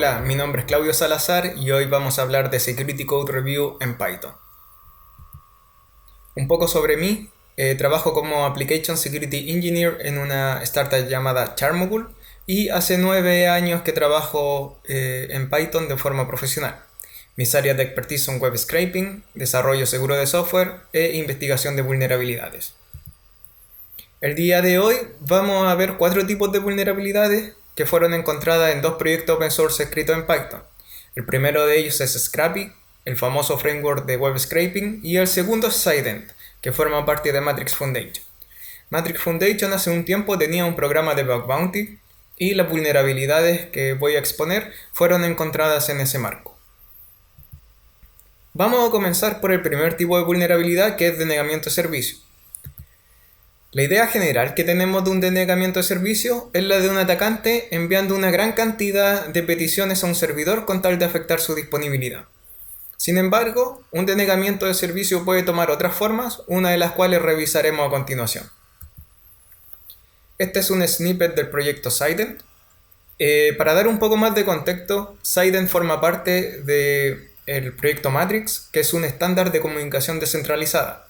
Hola, mi nombre es Claudio Salazar y hoy vamos a hablar de Security Code Review en Python. Un poco sobre mí, trabajo como Application Security Engineer en una startup llamada Charmogul y hace 9 años que trabajo en Python de forma profesional. Mis áreas de expertise son web scraping, desarrollo seguro de software e investigación de vulnerabilidades. El día de hoy vamos a ver 4 tipos de vulnerabilidades que fueron encontradas en 2 proyectos open source escritos en Python. El primero de ellos es Scrapy, el famoso framework de web scraping, y el segundo es Cyident, que forma parte de Matrix Foundation. Matrix Foundation hace un tiempo tenía un programa de bug bounty y las vulnerabilidades que voy a exponer fueron encontradas en ese marco. Vamos a comenzar por el primer tipo de vulnerabilidad, que es denegamiento de servicio. La idea general que tenemos de un denegamiento de servicio es la de un atacante enviando una gran cantidad de peticiones a un servidor con tal de afectar su disponibilidad. Sin embargo, un denegamiento de servicio puede tomar otras formas, una de las cuales revisaremos a continuación. Este es un snippet del proyecto Cyident. Para dar un poco más de contexto, Cyident forma parte del proyecto Matrix, que es un estándar de comunicación descentralizada.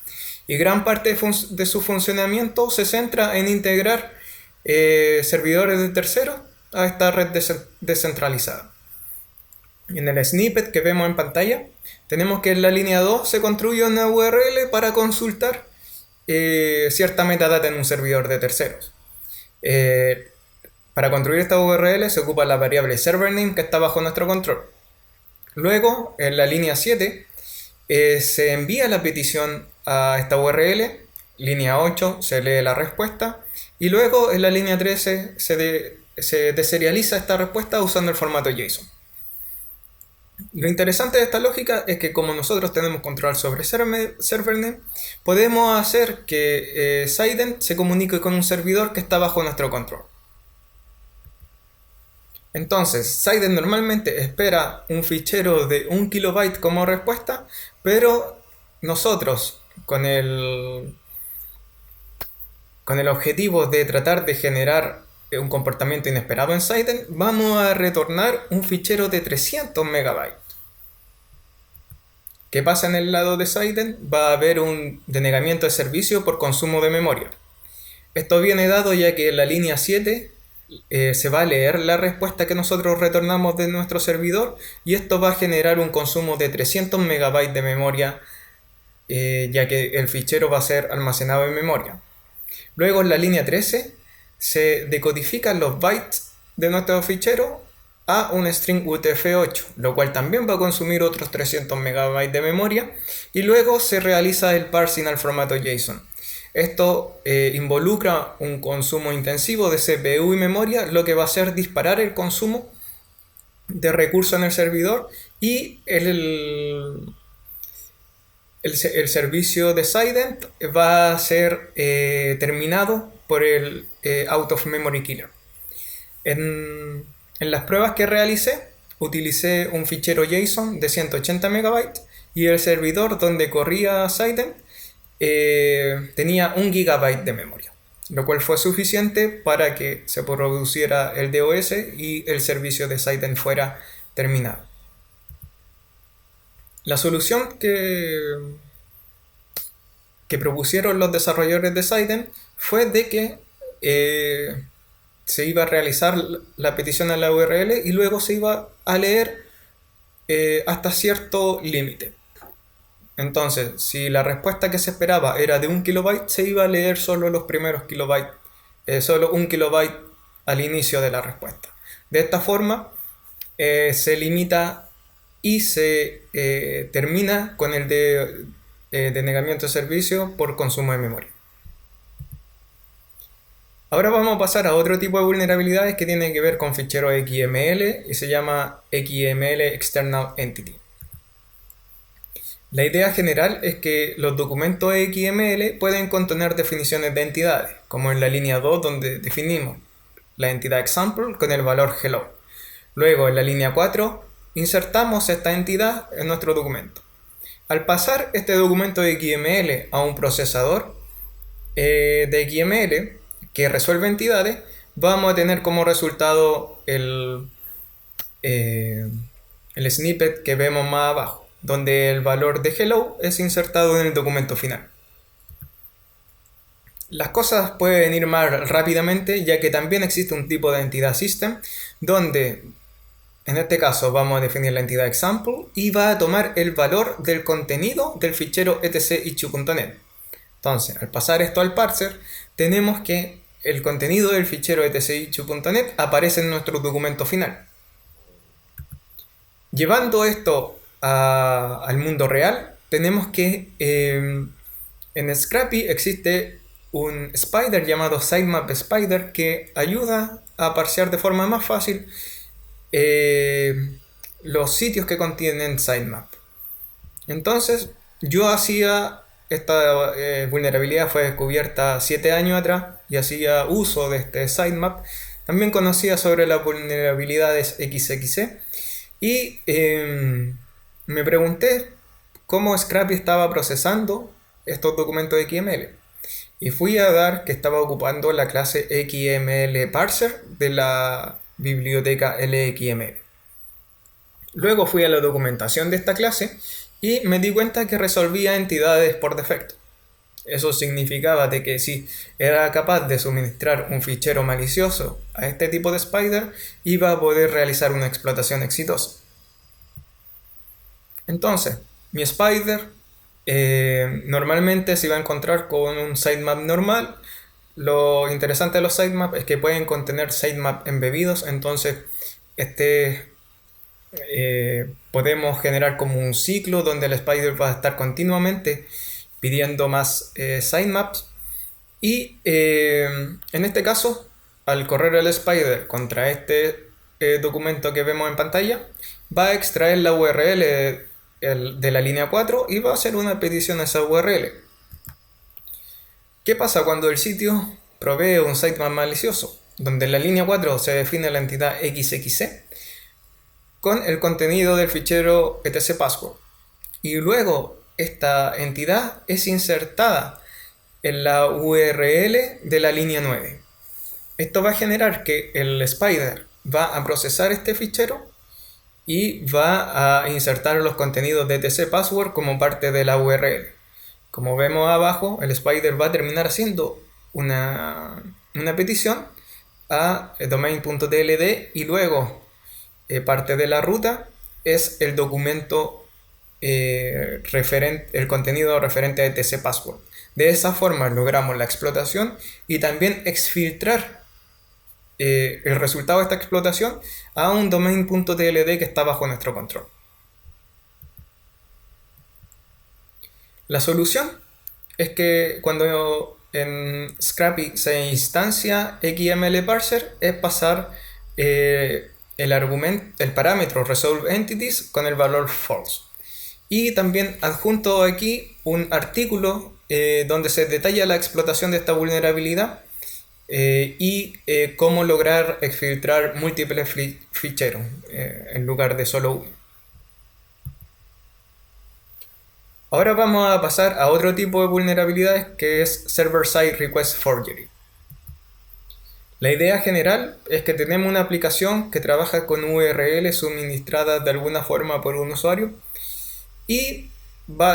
Y gran parte de su funcionamiento se centra en integrar servidores de terceros a esta red descentralizada. En el snippet que vemos en pantalla, tenemos que en la línea 2 se construye una URL para consultar cierta metadata en un servidor de terceros. Para construir esta URL se ocupa la variable servername, que está bajo nuestro control. Luego, en la línea 7, se envía la petición a esta URL, línea 8 se lee la respuesta y luego en la línea 13 se deserializa esta respuesta usando el formato JSON. Lo interesante de esta lógica es que como nosotros tenemos control sobre servername, podemos hacer que Cyident se comunique con un servidor que está bajo nuestro control. Entonces, Cyident normalmente espera un fichero de 1 kilobyte como respuesta, pero nosotros, con el objetivo de tratar de generar un comportamiento inesperado en Cyident, vamos a retornar un fichero de 300 megabytes. ¿Qué pasa en el lado de Cyident? Va a haber un denegamiento de servicio por consumo de memoria. Esto viene dado ya que en la línea 7 se va a leer la respuesta que nosotros retornamos de nuestro servidor y esto va a generar un consumo de 300 megabytes de memoria, ya que el fichero va a ser almacenado en memoria. Luego en la línea 13 se decodifican los bytes de nuestro fichero a un string UTF-8, lo cual también va a consumir otros 300 megabytes de memoria, y luego se realiza el parsing al formato JSON. Esto involucra un consumo intensivo de CPU y memoria, lo que va a hacer disparar el consumo de recursos en el servidor y el servicio de Cyident va a ser terminado por el out of memory killer. En las pruebas que realicé, utilicé un fichero JSON de 180 megabytes y el servidor donde corría Cyident tenía 1 gigabyte de memoria, lo cual fue suficiente para que se produciera el DOS y el servicio de Cyident fuera terminado. La solución que propusieron los desarrolladores de Cyident fue de que se iba a realizar la petición a la URL y luego se iba a leer hasta cierto límite. Entonces, si la respuesta que se esperaba era de 1 kilobyte, se iba a leer solo los primeros kilobytes, solo 1 kilobyte al inicio de la respuesta. De esta forma, se limita y se termina con el denegamiento de servicio por consumo de memoria. Ahora vamos a pasar a otro tipo de vulnerabilidades que tienen que ver con ficheros XML y se llama XML External Entity. La idea general es que los documentos XML pueden contener definiciones de entidades, como en la línea 2 donde definimos la entidad example con el valor hello. Luego en la línea 4 insertamos esta entidad en nuestro documento. Al pasar este documento de XML a un procesador de XML que resuelve entidades, vamos a tener como resultado el eh, el snippet que vemos más abajo, donde el valor de hello es insertado en el documento final. Las cosas pueden ir más rápidamente, ya que también existe un tipo de entidad system, donde en este caso vamos a definir la entidad example y va a tomar el valor del contenido del fichero etc.issue.net. Entonces, al pasar esto al parser, tenemos que el contenido del fichero etc.issue.net aparece en nuestro documento final. Llevando esto al mundo real, tenemos que en Scrappy existe un spider llamado sitemap spider que ayuda a parsear de forma más fácil los sitios que contienen sitemap. Entonces, yo hacía esta vulnerabilidad, fue descubierta 7 años atrás y hacía uso de este sitemap. También conocía sobre las vulnerabilidades XXE y me pregunté cómo Scrappy estaba procesando estos documentos XML. Y fui a dar que estaba ocupando la clase XML parser de la biblioteca LXML. Luego fui a la documentación de esta clase y me di cuenta que resolvía entidades por defecto. Eso significaba de que si era capaz de suministrar un fichero malicioso a este tipo de spider, iba a poder realizar una explotación exitosa. Entonces, mi spider normalmente se va a encontrar con un sitemap normal. Lo interesante de los sitemaps es que pueden contener sitemap embebidos, entonces podemos generar como un ciclo donde el spider va a estar continuamente pidiendo más sitemaps y en este caso, al correr el spider contra este documento que vemos en pantalla, va a extraer la URL de la línea 4 y va a hacer una petición a esa URL. ¿Qué pasa cuando el sitio provee un sitemap malicioso? Donde en la línea 4 se define la entidad XXE con el contenido del fichero etc.password. Y luego esta entidad es insertada en la URL de la línea 9. Esto va a generar que el spider va a procesar este fichero y va a insertar los contenidos de etc.password como parte de la URL. Como vemos abajo, el spider va a terminar haciendo una petición a domain.tld y luego parte de la ruta es el documento el contenido referente a etc.password. De esa forma logramos la explotación y también exfiltrar el resultado de esta explotación a un domain.tld que está bajo nuestro control. La solución es que cuando en Scrappy se instancia XML parser es pasar el parámetro resolve entities con el valor false. Y también adjunto aquí un artículo donde se detalla la explotación de esta vulnerabilidad y cómo lograr exfiltrar múltiples ficheros en lugar de solo uno. Ahora vamos a pasar a otro tipo de vulnerabilidades que es Server-Side Request Forgery. La idea general es que tenemos una aplicación que trabaja con URL suministradas de alguna forma por un usuario y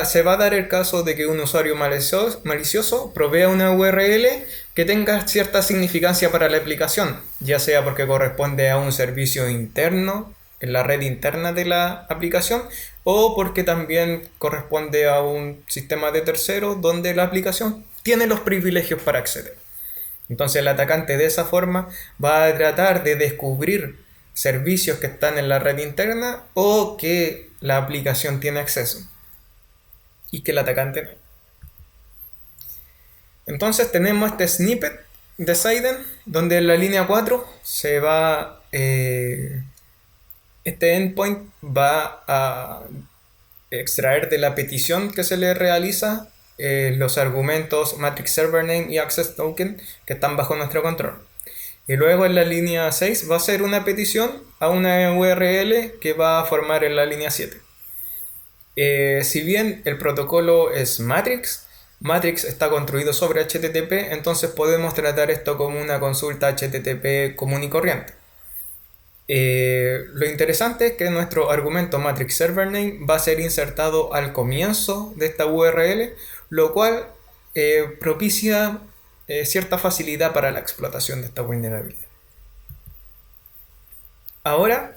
se va a dar el caso de que un usuario malicioso provea una URL que tenga cierta significancia para la aplicación, ya sea porque corresponde a un servicio interno en la red interna de la aplicación o porque también corresponde a un sistema de tercero donde la aplicación tiene los privilegios para acceder. Entonces el atacante de esa forma va a tratar de descubrir servicios que están en la red interna o que la aplicación tiene acceso y que el atacante no. Entonces tenemos este snippet de Seiden donde en la línea 4 se va este endpoint va a extraer de la petición que se le realiza los argumentos matrix server name y access token que están bajo nuestro control. Y luego en la línea 6 va a ser una petición a una URL que va a formar en la línea 7. Si bien el protocolo es Matrix está construido sobre HTTP, entonces podemos tratar esto como una consulta HTTP común y corriente. Lo interesante es que nuestro argumento matrix server name va a ser insertado al comienzo de esta URL, lo cual propicia cierta facilidad para la explotación de esta vulnerabilidad. Ahora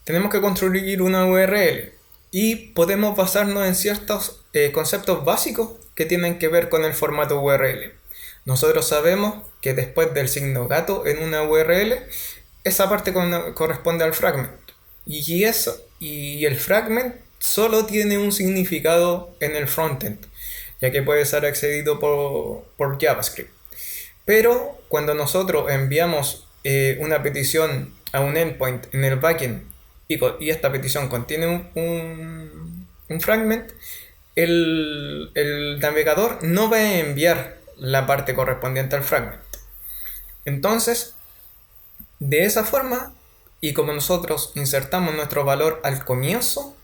tenemos que construir una URL y podemos basarnos en ciertos conceptos básicos que tienen que ver con el formato URL. Nosotros sabemos que después del signo gato en una URL, esa parte corresponde al fragment. Y el fragment solo tiene un significado en el frontend, ya que puede ser accedido por JavaScript. Pero cuando nosotros enviamos una petición a un endpoint en el backend y esta petición contiene un fragment, el navegador no va a enviar la parte correspondiente al fragment. Entonces, de esa forma, y como nosotros insertamos nuestro valor al comienzo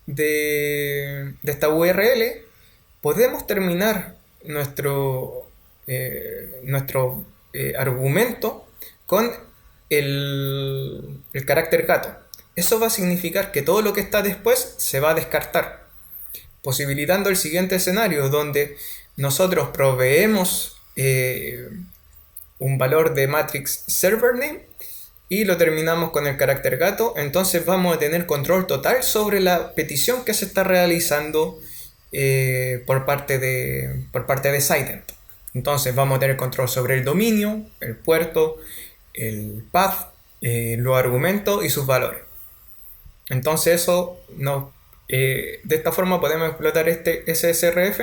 de esta URL, podemos terminar nuestro argumento con el carácter gato. Eso va a significar que todo lo que está después se va a descartar, posibilitando el siguiente escenario donde nosotros proveemos un valor de matrix server name y lo terminamos con el carácter gato. Entonces vamos a tener control total sobre la petición que se está realizando por parte de Sident. Entonces vamos a tener control sobre el dominio, el puerto, el path, los argumentos y sus valores. Entonces eso de esta forma podemos explotar este SSRF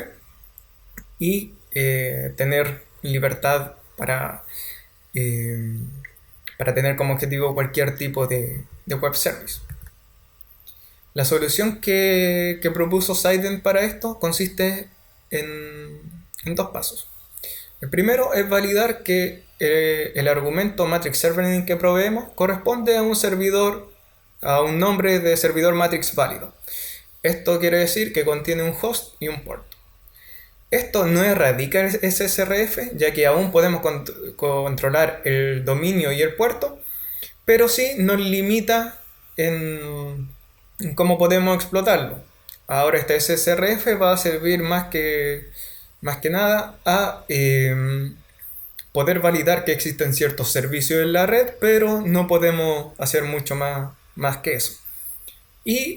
y tener libertad para tener como objetivo cualquier tipo de web service. La solución que propuso Sident para esto consiste en dos pasos. El primero es validar que el argumento matrix server name que proveemos corresponde a un servidor, a un nombre de servidor matrix válido. Esto quiere decir que contiene un host y un puerto. Esto no erradica el SSRF, ya que aún podemos controlar el dominio y el puerto, pero sí nos limita en cómo podemos explotarlo. Ahora este SSRF va a servir más que nada a poder validar que existen ciertos servicios en la red, pero no podemos hacer mucho más que eso. Y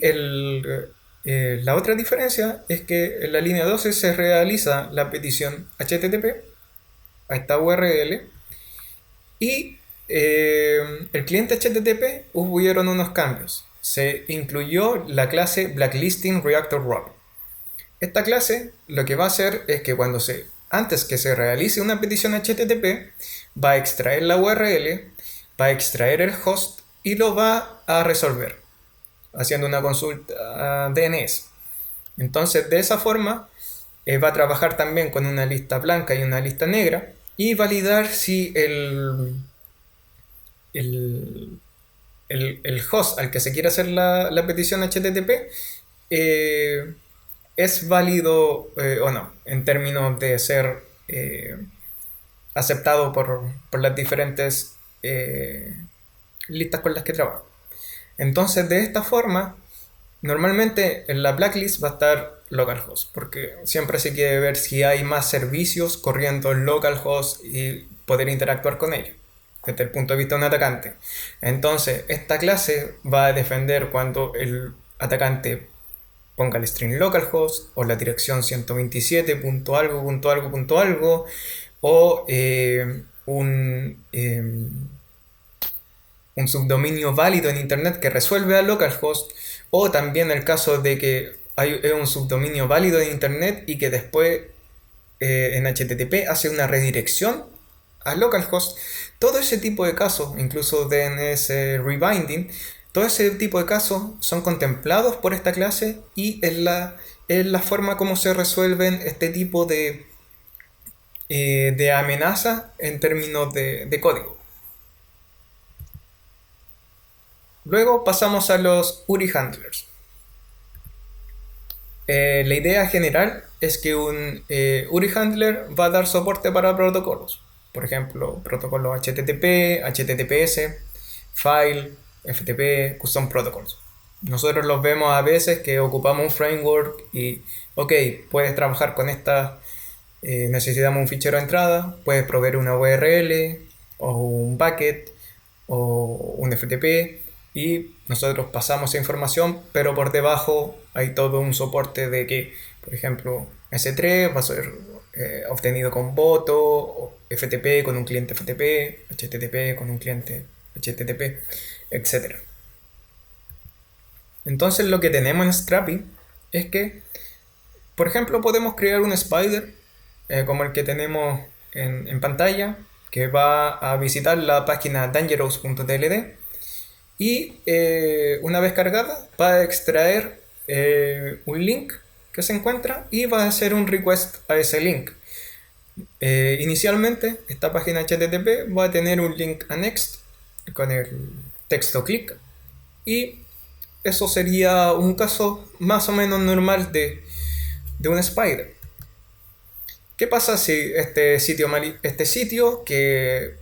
la otra diferencia es que en la línea 12 se realiza la petición HTTP a esta URL y el cliente HTTP hubieron unos cambios. Se incluyó la clase Blacklisting Reactor Route. Esta clase lo que va a hacer es que antes que se realice una petición HTTP, va a extraer la URL, va a extraer el host y lo va a resolver haciendo una consulta DNS. Entonces de esa forma va a trabajar también con una lista blanca y una lista negra y validar si el host al que se quiere hacer la petición HTTP es válido o no, en términos de ser aceptado por las diferentes listas con las que trabajo. Entonces de esta forma, normalmente en la blacklist va a estar localhost, porque siempre se quiere ver si hay más servicios corriendo en localhost y poder interactuar con ellos desde el punto de vista de un atacante. Entonces esta clase va a defender cuando el atacante ponga el string localhost o la dirección 127.algo.algo.algo o un subdominio válido en internet que resuelve a localhost, o también el caso de que hay un subdominio válido en internet y que después en HTTP hace una redirección a localhost. Todo ese tipo de casos, incluso DNS rebinding, todo ese tipo de casos son contemplados por esta clase y es la forma como se resuelven este tipo de amenaza en términos de código. Luego pasamos a los URI handlers. La idea general es que un URI handler va a dar soporte para protocolos. Por ejemplo, protocolos HTTP, HTTPS, file, FTP, Custom Protocols. Nosotros los vemos a veces que ocupamos un framework y, ok, puedes trabajar con esta, necesitamos un fichero de entrada, puedes proveer una URL o un bucket o un FTP y nosotros pasamos esa información, pero por debajo hay todo un soporte de que, por ejemplo, S3 va a ser obtenido con voto, FTP con un cliente FTP, HTTP con un cliente HTTP, etc. Entonces lo que tenemos en Scrappy es que, por ejemplo, podemos crear un spider como el que tenemos en pantalla, que va a visitar la página dangerous.tld y una vez cargada va a extraer un link que se encuentra y va a hacer un request a ese link. Inicialmente esta página HTTP va a tener un link annexed con el texto click y eso sería un caso más o menos normal de un spider. ¿Qué pasa si este sitio que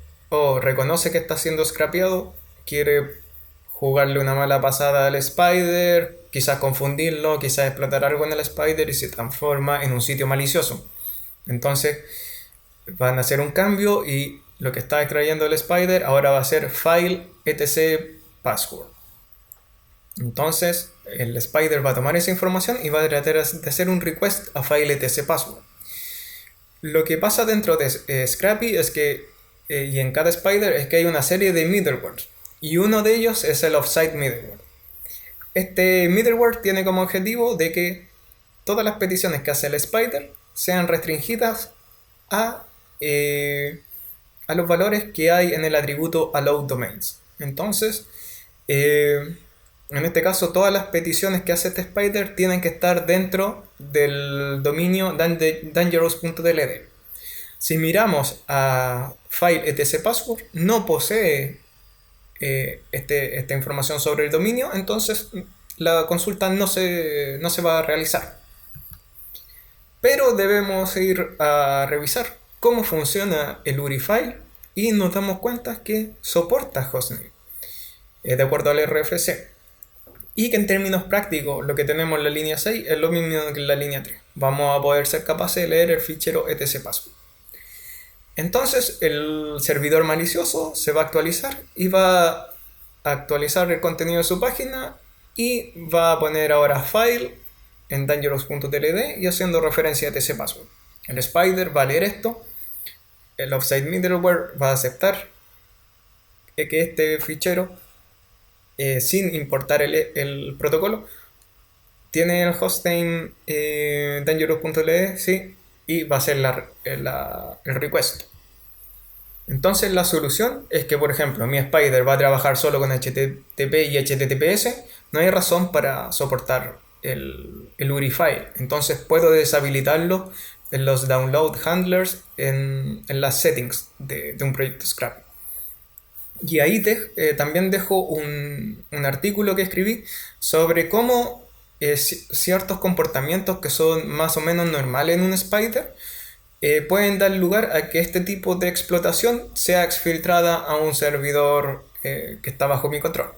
reconoce que está siendo scrapeado quiere jugarle una mala pasada al spider, quizás confundirlo, quizás explotar algo en el spider y se transforma en un sitio malicioso? Entonces van a hacer un cambio y lo que está extrayendo el spider ahora va a ser file etc password. Entonces el spider va a tomar esa información y va a tratar de hacer un request a file etc password. Lo que pasa dentro de Scrappy es que, y en cada spider, es que hay una serie de middleware. Y uno de ellos es el offsite middleware. Este middleware tiene como objetivo de que todas las peticiones que hace el spider sean restringidas a los valores que hay en el atributo allow domains. Entonces, en este caso, todas las peticiones que hace este spider tienen que estar dentro del dominio dangerous.tld. Si miramos a file etc password, no posee esta información sobre el dominio, entonces la consulta no se va a realizar. Pero debemos ir a revisar cómo funciona el URI file y nos damos cuenta que soporta hostname de acuerdo al RFC. Y que en términos prácticos lo que tenemos en la línea 6 es lo mismo que en la línea 3. Vamos a poder ser capaces de leer el fichero etc password. Entonces el servidor malicioso se va a actualizar y va a actualizar el contenido de su página y va a poner ahora file en dangerous.tld y haciendo referencia a etc password. El spider va a leer esto, el offsite middleware va a aceptar que este fichero sin importar el protocolo tiene el hostname dangerous.tld, sí, y va a hacer el request. Entonces la solución es que, por ejemplo, mi spider va a trabajar solo con HTTP y HTTPS, no hay razón para soportar el URI file. Entonces puedo deshabilitarlo en los download handlers en las settings de un proyecto Scrappy. Y ahí también dejo un artículo que escribí sobre cómo ciertos comportamientos que son más o menos normales en un spider pueden dar lugar a que este tipo de explotación sea exfiltrada a un servidor que está bajo mi control.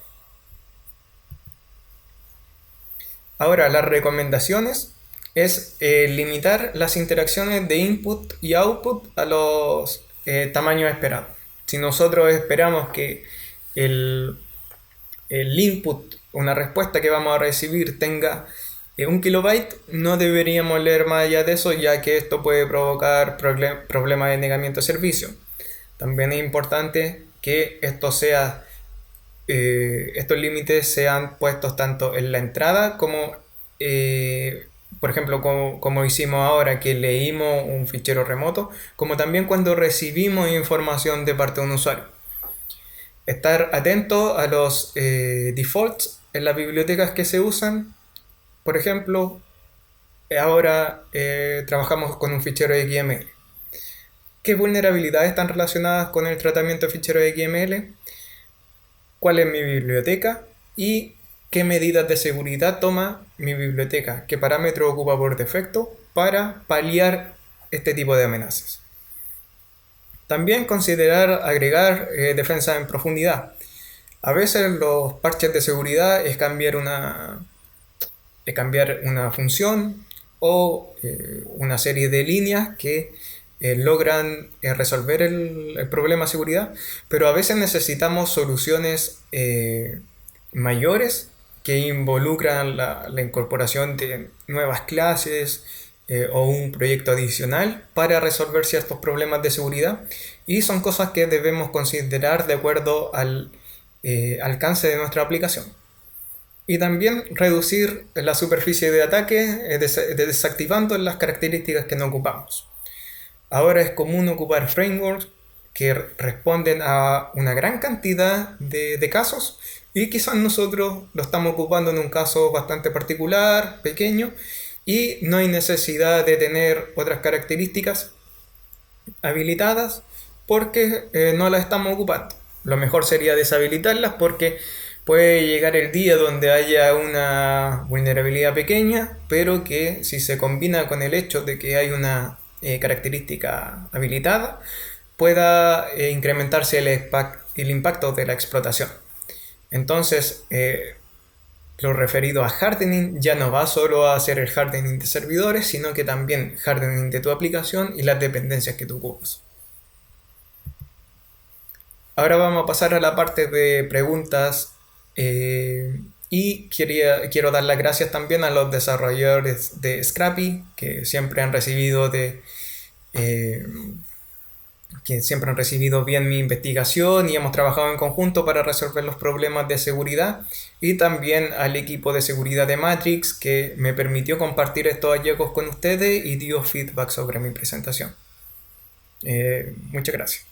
Ahora, las recomendaciones es limitar las interacciones de input y output a los tamaños esperados. Si nosotros esperamos que el input, una respuesta que vamos a recibir, tenga 1 kilobyte, no deberíamos leer más allá de eso, ya que esto puede provocar problemas de negamiento de servicio. También es importante que estos límites sean puestos tanto en la entrada como, por ejemplo, como hicimos ahora que leímos un fichero remoto, como también cuando recibimos información de parte de un usuario. Estar atento a los defaults en las bibliotecas que se usan. Por ejemplo, ahora trabajamos con un fichero XML. ¿Qué vulnerabilidades están relacionadas con el tratamiento de ficheros XML? ¿Cuál es mi biblioteca? Y qué medidas de seguridad toma mi biblioteca, qué parámetro ocupa por defecto para paliar este tipo de amenazas. También considerar agregar defensa en profundidad. A veces los parches de seguridad es cambiar una función o una serie de líneas que logran resolver el problema de seguridad, pero a veces necesitamos soluciones mayores que involucran la incorporación de nuevas clases o un proyecto adicional para resolver ciertos problemas de seguridad, y son cosas que debemos considerar de acuerdo al alcance de nuestra aplicación. Y también reducir la superficie de ataque desactivando las características que no ocupamos. Ahora es común ocupar frameworks que responden a una gran cantidad de casos, y quizás nosotros lo estamos ocupando en un caso bastante particular, pequeño, y no hay necesidad de tener otras características habilitadas porque no las estamos ocupando. Lo mejor sería deshabilitarlas, porque puede llegar el día donde haya una vulnerabilidad pequeña, pero que si se combina con el hecho de que hay una característica habilitada, pueda incrementarse el impacto de la explotación. Entonces, lo referido a hardening ya no va solo a hacer el hardening de servidores, sino que también hardening de tu aplicación y las dependencias que tú ocupas. Ahora vamos a pasar a la parte de preguntas, y quiero dar las gracias también a los desarrolladores de Scrappy eh, que siempre han recibido bien mi investigación y hemos trabajado en conjunto para resolver los problemas de seguridad, y también al equipo de seguridad de Matrix, que me permitió compartir estos hallazgos con ustedes y dio feedback sobre mi presentación. Muchas gracias.